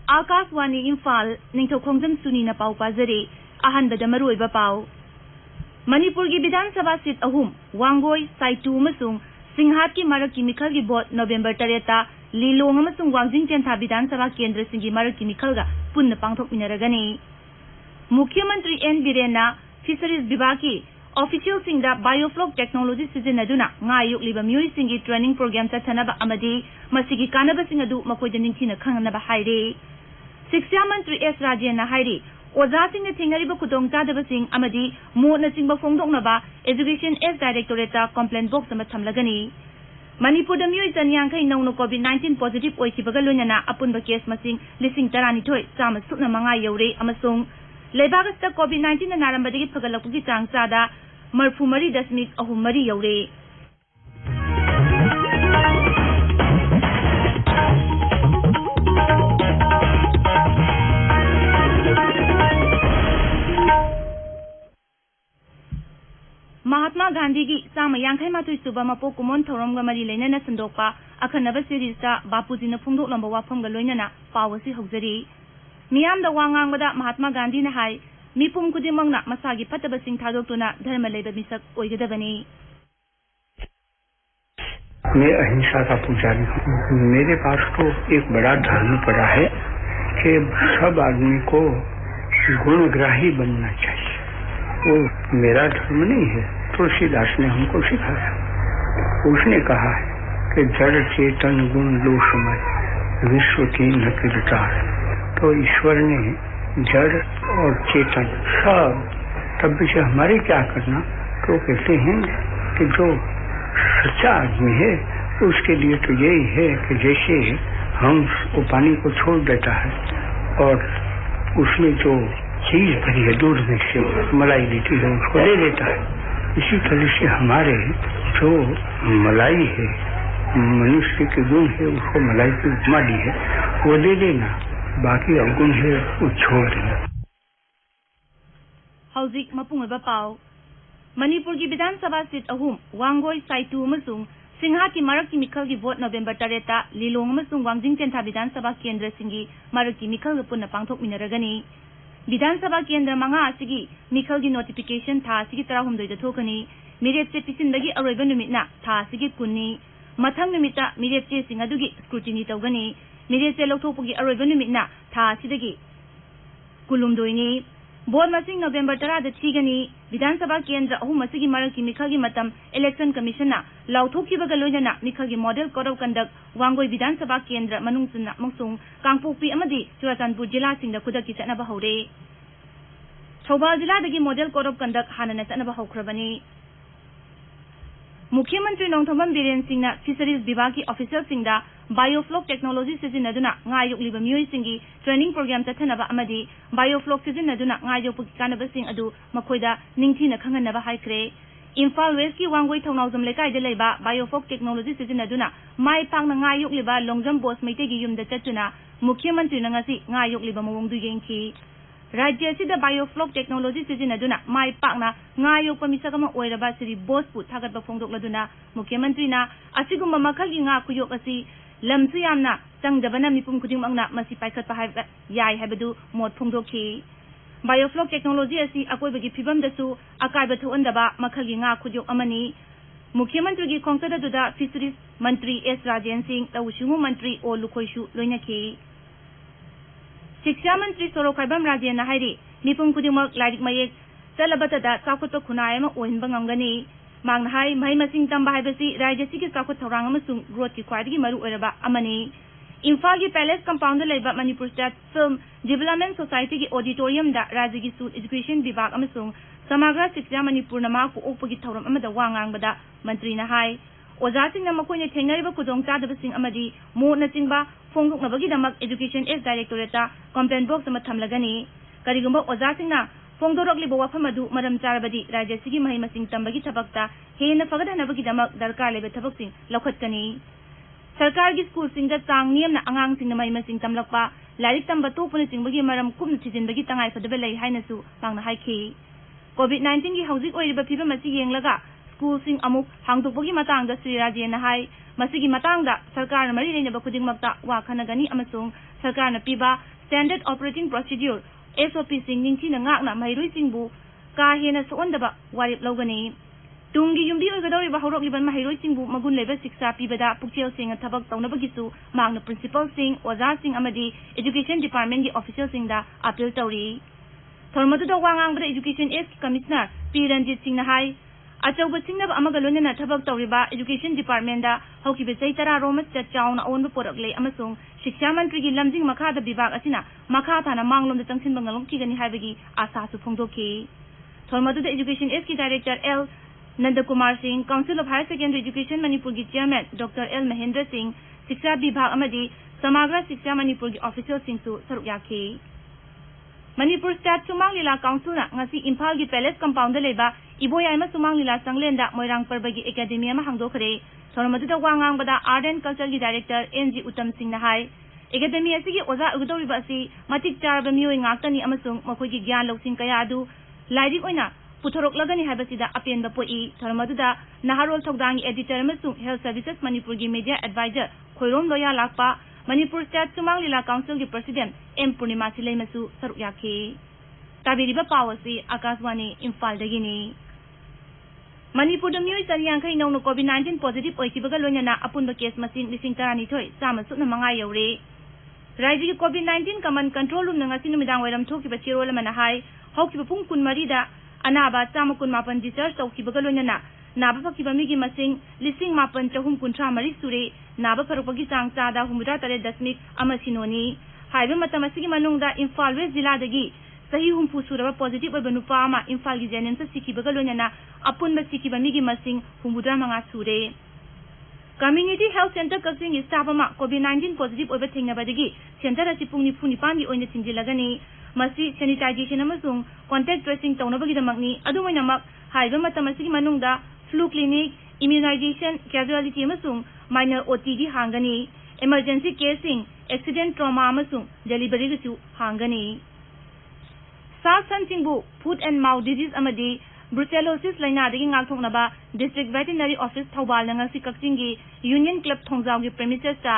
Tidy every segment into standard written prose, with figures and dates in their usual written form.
Akashwani Imphal Ningthoukhongjam Suni na pau pazare ahanbada maruiba pau Manipur gi Bidhan Sabha seat ahum Wangoi Saitu amasung Singhat ki marak ki mikhal gi vote November 3 Lilong amasung Wangjing Tentha Bidhan Sabha Kendra singi marak ki mikhal ga punna pangthok minaragani Mukhyamantri N Birena Fisheries Bibaki Official Singda Biofloc Technology Sizinaduna ngayuk liba miyoi singi training program chathanaba amadi masigi kanaba singadu makoida ningthina khanganaba haire Shiksha Mantri S Rajena haire Oza singna thingariba kudong chadaba sing amadi mo na singba phongdoknaba Education S Directorate complaint box ama thamlagani Manipur da miyoi chanyankai nauno COVID-19 positive oikibaga loinana apunba case masing lising 12 chama sukna manga yaure amasung Lebagasta COVID-19 na narambadagi pagalakpugi chang chada Marfumari Dasmik Ahumari Yaure Mahatma Gandhi gi sama yankai matui suba mapo kumon thorom ga mari leina na sandokpa akhanaba series ta bapuji na phungdok lamba wafam ga loina na pawasi hojari Miyam da wangang bada Mahatma Gandhi na hai Mipum kudimang na masagi pataba sing thadokuna dharma leba misak oigadabani मैं अहिंसा का पुजारी हूँ मेरे पास तो एक बड़ा धर्म पड़ा है कि सब आदमी को गुणग्राही बनना चाहिए वो मेरा धर्म नहीं है तुलसीदास ने हमको सिखाया उसने कहा है कि जड़ चेतन गुण दोषमय विश्व की नकिरतार तो ईश्वर ने जड़ और चेतन सब तब से हमारे क्या करना तो कहते हैं कि जो सच्चा आदमी है उसके लिए तो यही है कि जैसे हम वो पानी को छोड़ देता है और उसमें जो चीज भरी है दूध में से मलाई देती है उसको ले लेता है इसी तरह से हमारे जो मलाई है मनुष्य के गुण है उसको मलाई की उपमा दी है वो ले लेना बाकी अवगुण है वो छोड़ देना हौजिक मपुंगबा पाव मणिपुर की विधान सभा सीट अहुम वांगोई साइतु अमसुंग सिंहा की मारक की मिखल की वोट नवंबर 3 लिलोंग अमसुंग वांगजिंग तेंथा विधान सभा केंद्र सिंगी मारक की मिखल पुनः पांगथोक मिनरगनी विधान सभा केंद्र मंगा असिगी मिखल की नोटिफिकेशन था असिगी 13 थोकनी मिरेप से पिसिनबगी अरोइबा नुमितना था असिगी कुन्नी मथंग नुमिता मिरेप से सिंग अदुगी स्क्रूटिनी तौगनी मिरेप से लौथोकपगी अरोइबा नुमितना था असिदगी कुलुमदोइनी बोर्ड मसिंग नवंबर 10 थीगनी विधान सभा केंद्र अहुम मसिगी मारक की मिखल की मतम इलेक्शन कमीशन ना लाउथोकीबगा लोइना मिखल की model code of conduct वांगोई Vidhan Sabha केंद्र मनुंगसना मसुंग कांगपोपी अमदी चुराचांदपुर जिला सिंगदा खुदकी चनबा हौरे थौबाल जिला दगी मॉडल कोड ऑफ कंडक्ट हानना चनबा हौख्रबनी मुख्यमंत्री नोंथोमम बीरेन सिंह फिशरीज विभाग की ऑफिसर सिंगदा बायोफ्लॉक टेक्नोलॉजी सिजिनदुना ngayoklib miyoi singi training program tathanaba amadi biofloc sizinaduna ngayokpaki kanaba sing adu makhoida ningthina khanganaba haikre Imphal West ki wangoi thongnawjam lekai de leiba biofloc technology sizinaduna mai pangna ngayokliba longjam boss meite gi yumda chatuna मुख्यमंत्री नंगसी ngayokliba mawongdu yengki राज्य सिदा biofloc technology सिजिनदुना माई पाकना ngayokpa misagama oiraba siri boss pu thagatba phongdokladuna मुख्यमंत्री ना असिगुम्बा मखल gi nga kuyok asi lamsu yamna changdabana mipum khudingmangna masi paikhatpa haiba yai haibadu mod phongdokhi biofloc technology asi akoibagi phibam dasu akaiba thoandaba makhal gi nga khudyok amani मुख्यमंत्री की खोंगचदा दुदा fisheries मंत्री S Rajen Singh तवुशुमु मंत्री ओ लुखोइशु लोइनखि शिक्षा मंत्री सोरोखाइबम Rajen हाइरि मिपुम खुदिमक lyric मयेक चलबतदा चाखुत खुनायमा ओहिनबा ngamgani मांगना high महि मसिंग तंबा हाइबसि राज्यसि की चाखुत थौरांग अमसुंग growth की ख्वाइदगी मरु ओइरबा अमनि इम्फाल की पैलेस कंपाउंड लेबा Manipur state film development society की ऑडिटोरियम दा राज्य की स्कूल एजुकेशन विभाग अमसुंग समग्र शिक्षा मणिपुर नमा को ओपगी थौरम अमदा वांगांगबदा मंत्री ना हाइ ओजासिंग मकोइने थेंगरिबा खुदोंग चादबसिंग अमदी मो नचिंगबा फोंगदोकनबगी दमक education S directorate complaint box अमा थमलगनी करिगुंबा ओजासिंग ना फोंगदोरकलिबा वाफम अदु मरम चारबदी राज्य सिगी महि मसिंग तंबगी थबकता हेन फगदनबगी दमक दरकार लेबे थबकसिंग लौखतकनी सरकार की स्कूल सिंग दा चांग नियम ना अंगांग सिंग महि मसिंग तमलकपा लाइरिक तंबा तोपन सिंगबगी मरम कुम थिजिनबगी तंगाई फदबे लै हाइनसु पांगना हाइखि COVID-19 की हौजिक ओइरिबा फिबम असि येंगलगा schools amuk hangdokpagi matangda Sri Rajena hai masigi matangda sarkarna mari leinaba khudingmakta wa khanagani amasung sarkarna piba standard operating procedure SOP sing ningthina ngakna mairoi singbu ka hena sondaba warip logani tungi yumbi ogadori ba horok liban mairoi singbu magun leba siksa pibada pukchel sing thabak tawnabagi su magna principal sing oza sing amadi education department gi official sing da appeal tawri thormadu da wangang bra education S commissioner P Ranjit Singh na hai achauba singnab amaga loinana thabak tawriba education department da hokibe chaitara romas cha chauna onbu porakle amasung shiksha mantri gi lamjing makha da bibag asina makha thana manglom da tangsin bangalong kigani haibagi asa su phongdoki thormadu da education S ki director L Nandakumar Singh Council of Higher Secondary Education Manipur gi chairman Dr L Mahendra Singh shiksha bibag amadi samagra shiksha Manipur gi official sing su saruk yakhi Manipur State Sumang Lila Council na ngasi Imphal gi Palace Compound da leba Iboyai Sumang Lila Sanglenda Moirang Parbagi Academy ma hangdokre thormadu da wangang bada Art and Culture gi director NG Uttam Singh na hai Academy asigi oza ugdori ba si matik charba mioi ngaktani amasung makoi gi gyan loksing kaya adu lairik oina puthorok lagani habasida apenba poi thormadu da Naharol Thogdang editor amasung Health Services Manipur gi media advisor Khoirom Loya Lakpa Manipur State Sumang Lila Council gi president M Purnima Silai masu saruk yakhe tabiriba pawasi Akaswani Imphal dagini Manipur da mioi sariyang khai nong COVID-19 positive oikibaga loinana apunba case masing lising tarani thoi sama sutna manga yaure Raiji gi COVID-19 command control room nanga sinumidang wairam thokiba chirol mana hai hokiba pung kun marida anaba chama kun mapan discharge tawkibaga loinana naba fakiba migi masing lising mapan chahum kuntra mari sure naba farupagi sang chada humura tare dasmik amasinoni haibe matamasigi manungda Imphal West Zilla dagi sahi humpu suraba positive oiba nupa ama Imphal gi jenem sa sikibaga loinana apunba sikiba migi masing humudra manga sure Community Health Center Kasing is staff ama COVID-19 positive oiba thingnabadagi center asi pungni punipan gi oina sinjilagani masi sanitization amasung contact tracing tawnabagi damakni adumainamak haiba matamasigi manungda flu clinic immunization casualty amasung minor OTD hangani emergency casing accident trauma amasung delivery gisu hangani Sa Sansingbu foot and mouth disease amadi brucellosis laina dagi ngakthoknaba district veterinary office Thobal nangasi kakchingi union club thongjaw gi premises ta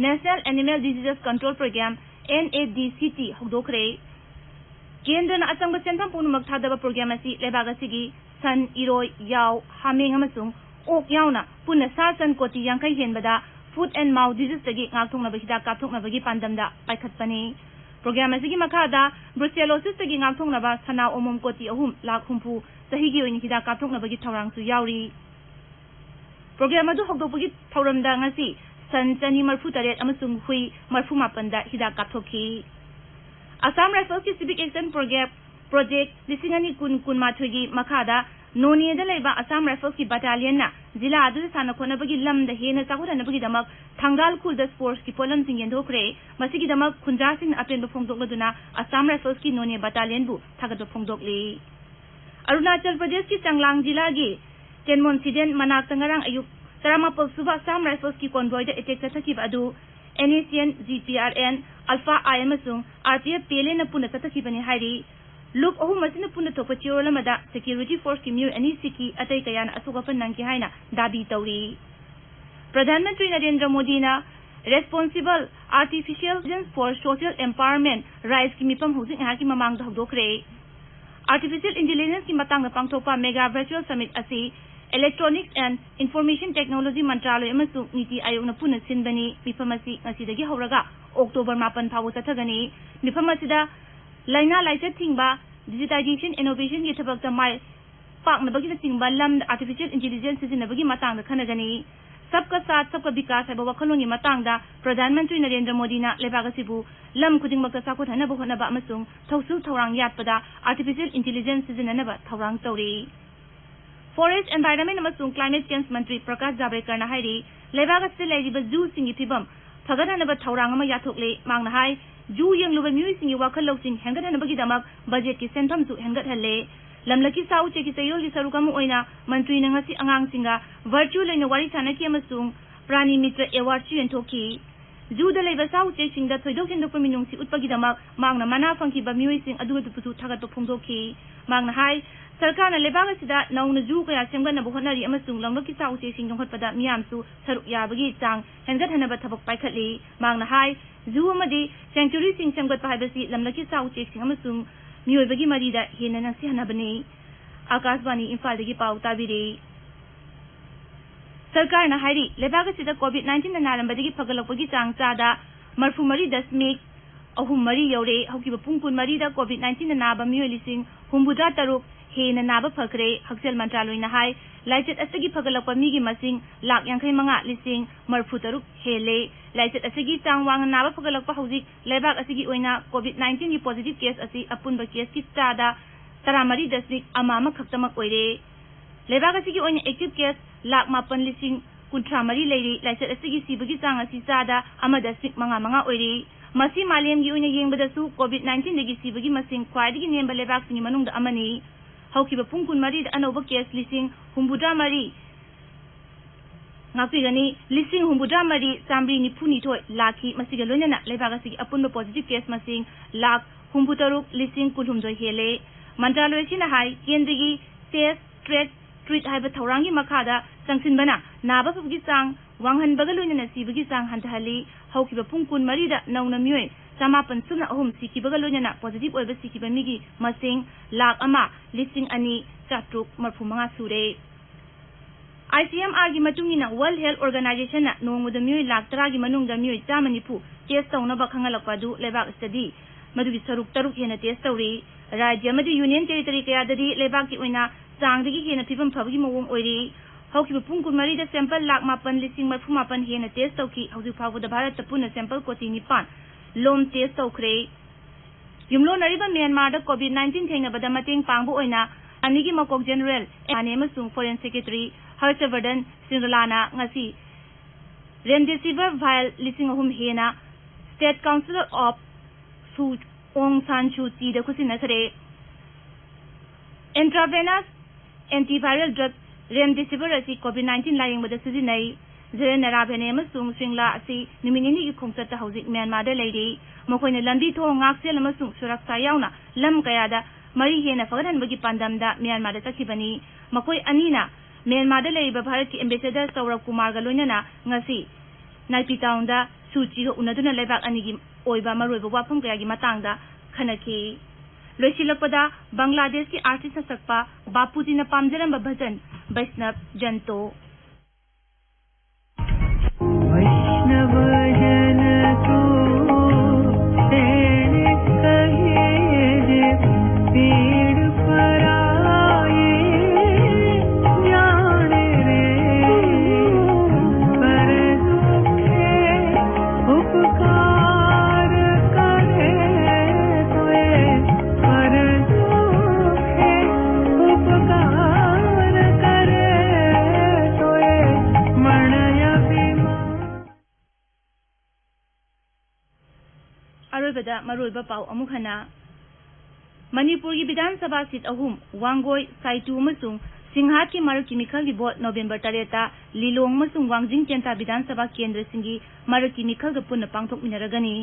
national animal diseases control program NADCT hogdokre kendra na asangba sentham punumak thadaba program asi lebagasi san iroi yaw haming amasung ok yawna punna sa san koti yangkai henbada foot and mouth disease dagi ngakthoknaba hida kapthoknaba gi pandamda paikhatpani program asigi makhada brucellosis dagi ngakthoknaba sana omom koti ahum lakh humpu sahigi oini hida kapthoknaba gi thawrang su yawri program adu hogdokpagi thawramda ngasi san chani marfu taret amasung hui marfu mapanda hida kapthokhi Assam Rifles ki civic action project lisingani kun mathogi makhada noni da leiba Assam Rifles ki battalion na zila adu sana khona bagi lam da hena sakura na bagi damak thangal khul da sports ki polam sing yendokre masigi damak khunja sing apen do phongdok laduna Assam Rifles ki noni battalion bu thagado phongdok le Arunachal Pradesh ki Changlang jila gi Chenmon Siden manak tangarang ayuk Taramapal suba Assam Rifles ki convoy da attack tathaki adu NACN GPRN Alpha IMSung RTF PLA na puna tathaki bani hairi Look ohu masina puna thokpa chirolamada security force ki miu ani siki atai kayana asugapan nangki haina dabi tawri Pradhan Mantri Narendra Modi na responsible artificial intelligence for social empowerment rise ki mipam husing ha ki mamang da hokdokre artificial intelligence ki matang na pangthokpa mega virtual summit asi Electronics and Information Technology Mantralay amasung Niti Ayog na puna sinbani mipamasi ngasidagi hauraga October 8 phaw tathagani mipamasida laina laisat thingba digitization innovation gi thabakta mai pak na bagi thingba lam artificial intelligence sizinabagi matang da khanagani sabka saath sabka vikas haiba wakhalongi matang da Pradhan Mantri Narendra Modi na lebagasibu lam khudingmakta sakot hana ba hona ba amasung thausu thawrang yatpada artificial intelligence sizinanaba thawrang tawri Forest Environment amasung Climate Change Mantri Prakash Javadekar na hairi lebaga se leiba zoo singi thibam thagananaba thawrang ama yathokle mangna hai zoo yengluba mui singi wakhal loksing hengathanabagi damak budget ki sentham su hengathalle lamlaki sau che ki sayol gi sarukam oina mantri na ngasi angang singa virtual leina wari sanaki amasung Prani Mitra Award chi enthoki ꯖꯨꯗ ꯂꯩꯕ ꯁꯥ ꯎꯆꯦꯛꯁꯤꯡꯗ ꯊꯣꯏꯗꯣꯛ ꯍꯦꯟꯗꯣꯛꯄ ꯃꯤꯅꯨꯡꯁꯤ ꯎꯠꯄꯒꯤꯗꯃꯛ ꯃꯍꯥꯛꯅ ꯃꯅꯥ ꯐꯪꯈꯤꯕ ꯃꯤꯑꯣꯏꯁꯤꯡ ꯑꯗꯨꯕꯨꯁꯨ ꯊꯥꯒꯠꯄ ꯐꯣꯡꯗꯣꯛꯈꯤ ꯃꯍꯥꯛꯅ ꯍꯥꯏ ꯁꯔꯀꯥꯔꯅ ꯂꯩꯕꯥꯛ ꯑꯁꯤꯗ ꯅꯧꯅ ꯖꯨ ꯀꯌꯥ ꯁꯦꯝꯒꯠꯅꯕ ꯍꯣꯠꯅꯔꯤ ꯑꯃꯁꯨꯡ ꯂꯝꯂꯛꯀꯤ ꯁꯥ ꯎꯆꯦꯛꯁꯤꯡ ꯌꯣꯛꯈꯠꯄꯗ ꯃꯤꯌꯥꯝꯁꯨ ꯁꯔꯨꯛ ꯌꯥꯕꯒꯤ ꯆꯥꯡ ꯍꯦꯟꯒꯠꯍꯟꯅꯕ ꯊꯕꯛ ꯄꯥꯏꯈꯠꯂꯤ ꯃꯍꯥꯛꯅ ꯍꯥꯏ ꯖꯨ ꯑꯃꯗꯤ ꯁꯦꯡꯆꯨꯔꯤꯁꯤꯡ ꯁꯦꯝꯒꯠꯄ ꯍꯥꯏꯕꯁꯤ ꯂꯝꯂꯛꯀꯤ ꯁꯥ ꯎꯆꯦꯛꯁꯤꯡ ꯑꯃꯁꯨꯡ ꯃꯤꯑꯣꯏꯕꯒꯤ ꯃꯔꯤꯗ ꯍꯦꯟꯅ ꯅꯛꯁꯤꯍꯟꯅꯕꯅꯤ आकाशवाणी इम्फाल पाव ताबीरी सरकार हाई लेबाग कोविड-19 नारंबदगी फगलपगी चांग चादा 34.3 यौरे हौकिब पुंग 14 कोविड-19 नाब मियोय लिसिंग 73 हेन नाब फखरे हक्सेल मंत्रालयना हाई लाइचत असगी फगलप मिगी मसिंग 1,85,000 हेले लाइचत असगी चांग वांग नाब फगलप हौजिक लेबाग असगी ओइना कोविड-19 की पॉजिटिव केस असि अपुनब केस की चादा 13.1 खक्तमक ओइरे लेबाग असगी ओइना एक्टिव केस 1,08,000 लेरी लाइचत असगी सिबगी चांग असि चादा 1.5 ओइरे मसी मालेमगी ओइना येंबदसु कोविड-19 दगी सिबगी मसिंग ख्वाइदगी नेंब लेबाग सिंगी मनुंग अमनी हौकिब पुंग 14 अनौब केस 1,73 ngakpigani 1,73,992 लाखी मसिगा लोइनना लेबाग असगी अपुनब पॉजिटिव केस मसिंग 1,63,912 हेले मंत्रालय सिना हाई केंद्रगी टेस्ट ट्रैक ट्रीट हाइब थौरांगी मखादा संगसिनबना नाबा फबगी चांग वांगहनबगा लोइनना सिबगी चांग हंथहली हौकिब पुंग 14 दा नौना मियोय 903 सिकिबगा लोइनना पॉजिटिव ओइब सिकिबा मिगी मसिंग 1,02,435 सुरे ICMR की मतुंगिना वर्ल्ड हेल्थ ऑर्गेनाइजेशन नोंगद मियोय 1,00,000 की मनुंगदा मियोय 190 टेस्ट तौनबा खंगलकपादु लेबाग स्टडी मदुगी सरुक तरुक हेना टेस्ट तौरी राज्य मदि यूनियन टेरिटरी कयाददी लेबाग की ओइना चांगदगी हेना फिबम फबगी मवोंग ओइरी हौकिब पुंग 14 दा सैंपल 1,08,000 हेना टेस्ट तौकी हौजिक फावदा भारत पुना सैंपल कोटी 9 लोम टेस्ट तौखरे युमलो नरिबा म्यांमार दा कोविड-19 थेंगनबदा मतेंग पांगबो ओइना अनिगी मकोक जनरल एने अमसुंग फॉरेन सेक्रेटरी हर्षवर्धन सिंगलाना ngasi रेमडेसिविर वायल 3,000 हेना स्टेट काउंसिलर ऑफ फूड ओंग सान शू ची दा खुसिनखरे इंट्रावेनस एंटीवायरल ड्रग रेमडेसिविर असि कोविड-19 लायंगबदा सिजिनई जेरेनाराबेने अमसुंग सिंगला असि निमिनिनि की खोंगचता हौजिक म्यांमार दा लेरी मखोइना लंबी थोंग ngakсel अमसुंग सुरक्षा यावना लम कयादा मरी हेना फगरहनबगी पांदमदा म्यांमार दा चखिबनी मखोइ अनीना म्यांमार दा लेरिबा भारत की एम्बेसडर सौरभ कुमार गा लोइनना ngasi नाइपी टाउनदा सूची गा उनदुना लेबाग अनिगी ओइबा मरोइबा वाफम कयागी मतांगदा खनकी लोइसिलकपदा बांग्लादेश की आर्टिस्ट सकपा बापूजीना पामजरंबा भजन वैष्णव जंतो वैष्णव जन तो तेरे कहे जे पेड़ पर आए जाने रे पर दुखे उपकार करे तोए पर दुखे उपकार करे तोए मणया अरोबदा मरोइबा पाव अमुखना मणिपुर की विधानसभा सीट 3 वांगोई साइटू मसुंग सिंहाट की मरक की मिखल की वोट नवंबर 8 लिलोंग मसुंग वांगजिंग केंता विधानसभा केंद्र सिंगी मरक की मिखल ग पुन पांगथोक मिनरगनी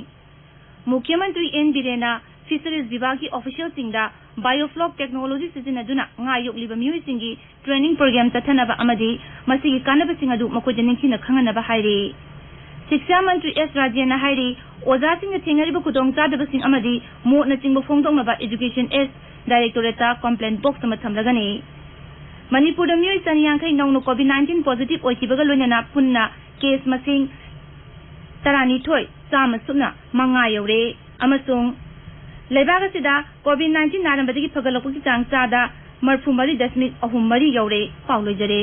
मुख्यमंत्री एन बिरेना फिशरीज विभाग की ऑफिशियल सिंगदा बायोफ्लॉक टेक्नोलॉजी सिजिनदुना nga yokliba miyoy singi training program tathanaba amadi masigi kanaba singadu makoja ningthina khangana hairi शिक्षा मंत्री एस राजेना हाइरी ओजा सिंह थेंगरिबा खुदोंग चादबसिंग अमदी मोना चिंगबो फोंगदोंगबा education S directorate complaint box अमा थमलगनी मणिपुर मियोय 150 नौनो कोविड-19 पॉजिटिव ओइकिबगा लोइनना पुन्ना केस मसिंग 12 चाम सुना मंगा यौरे अमसुंग लेबाग असिदा कोविड-19 नारंबदगी फगलपगी चांग चादा 34.3 यौरे पाउ लोइजरे।